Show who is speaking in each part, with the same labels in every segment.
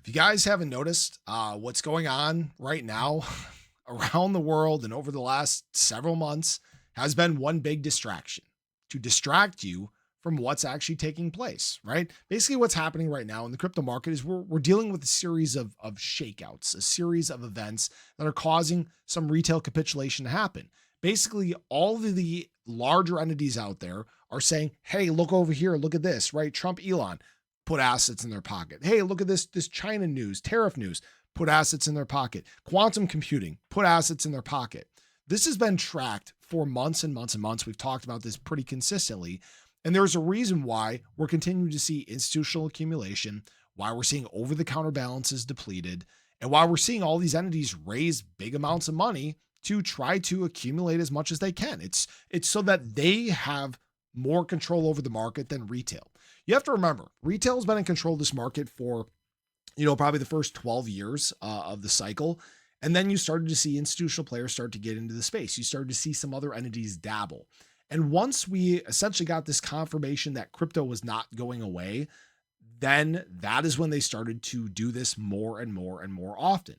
Speaker 1: If you guys haven't noticed, what's going on right now around the world and over the last several months has been one big distraction to distract you from what's actually taking place, right? Basically, what's happening right now in the crypto market is we're dealing with a series of shakeouts, a series of events that are causing some retail capitulation to happen. Basically, all of the larger entities out there are saying, hey, look over here, look at this, right? Trump, Elon, put assets in their pocket. Hey, look at this China news, tariff news, put assets in their pocket. Quantum computing, put assets in their pocket. This has been tracked for months and months and months. We've talked about this pretty consistently. And there's a reason why we're continuing to see institutional accumulation, why we're seeing over the counter balances depleted, and why we're seeing all these entities raise big amounts of money to try to accumulate as much as they can. It's so that they have more control over the market than retail. You have to remember, retail has been in control of this market for, probably the first 12 years of the cycle. And then you started to see institutional players start to get into the space. You started to see some other entities dabble. And once we essentially got this confirmation that crypto was not going away, then that is when they started to do this more and more and more often.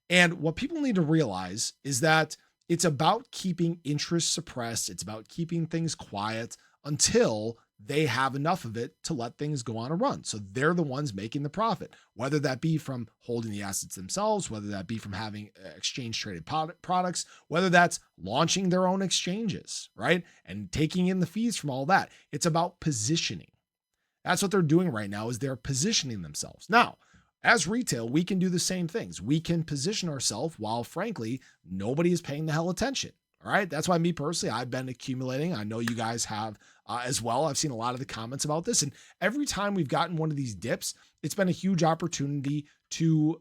Speaker 1: And what people need to realize is that it's about keeping interest suppressed. It's about keeping things quiet until they have enough of it to let things go on a run. So they're the ones making the profit, whether that be from holding the assets themselves, whether that be from having exchange traded products, whether that's launching their own exchanges, right? And taking in the fees from all that. It's about positioning. That's what they're doing right now, is they're positioning themselves. Now, as retail, we can do the same things. We can position ourselves while, frankly, nobody is paying the hell attention. All right. That's why me personally, I've been accumulating. I know you guys have as well. I've seen a lot of the comments about this. And every time we've gotten one of these dips, it's been a huge opportunity to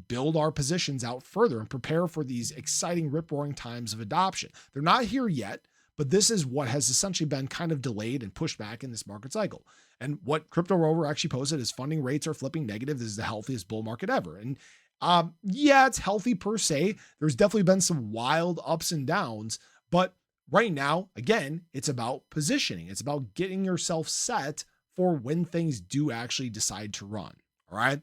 Speaker 1: build our positions out further and prepare for these exciting rip-roaring times of adoption. They're not here yet, but this is what has essentially been kind of delayed and pushed back in this market cycle. And what Crypto Rover actually posted is funding rates are flipping negative. This is the healthiest bull market ever. And yeah, it's healthy per se. There's definitely been some wild ups and downs, but right now, again, it's about positioning. It's about getting yourself set for when things do actually decide to run. All right.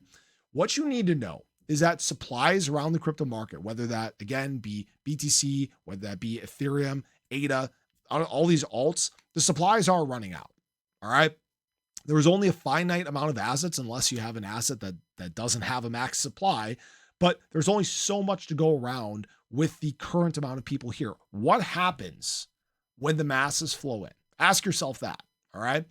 Speaker 1: What you need to know is that supplies around the crypto market, whether that again be BTC, whether that be Ethereum, ADA, all these alts, the supplies are running out. All right. There is only a finite amount of assets unless you have an asset that doesn't have a max supply, but there's only so much to go around with the current amount of people here. What happens when the masses flow in? Ask yourself that, all right?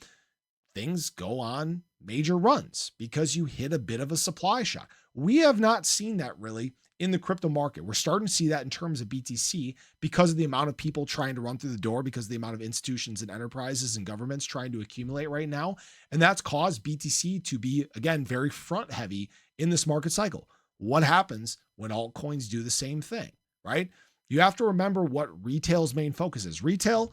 Speaker 1: Things go on major runs because you hit a bit of a supply shock. We have not seen that really in the crypto market. We're starting to see that in terms of BTC because of the amount of people trying to run through the door, because of the amount of institutions and enterprises and governments trying to accumulate right now. And that's caused BTC to be, again, very front heavy in this market cycle. What happens when altcoins do the same thing, right? You have to remember what retail's main focus is. Retail,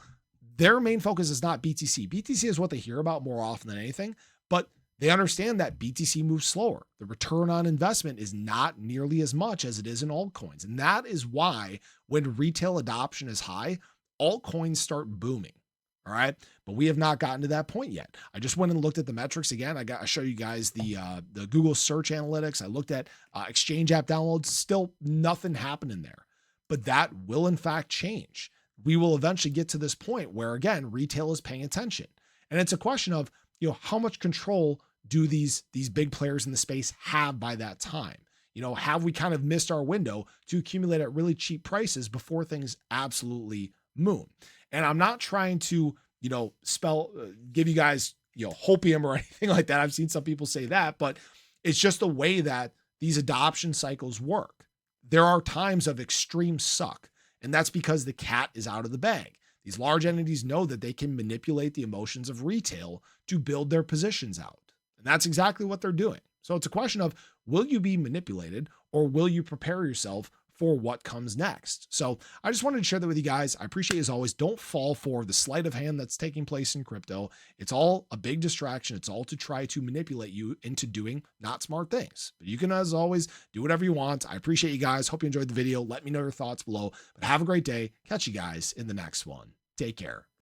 Speaker 1: their main focus is not BTC. BTC is what they hear about more often than anything, but they understand that BTC moves slower. The return on investment is not nearly as much as it is in altcoins. And that is why when retail adoption is high, altcoins start booming. All right. But we have not gotten to that point yet. I just went and looked at the metrics again. I show you guys the Google search analytics. I looked at exchange app downloads, still nothing happening there, but that will in fact change. We will eventually get to this point where, again, retail is paying attention. And it's a question of, how much control do these big players in the space have by that time? Have we kind of missed our window to accumulate at really cheap prices before things absolutely moon? And I'm not trying to, give you guys, hopium or anything like that. I've seen some people say that, but it's just the way that these adoption cycles work. There are times of extreme suck, and that's because the cat is out of the bag. These large entities know that they can manipulate the emotions of retail to build their positions out. And that's exactly what they're doing. So it's a question of, will you be manipulated or will you prepare yourself for what comes next? So I just wanted to share that with you guys. I appreciate, as always, don't fall for the sleight of hand that's taking place in crypto. It's all a big distraction. It's all to try to manipulate you into doing not smart things. But you can, as always, do whatever you want. I appreciate you guys. Hope you enjoyed the video. Let me know your thoughts below. But have a great day. Catch you guys in the next one. Take care.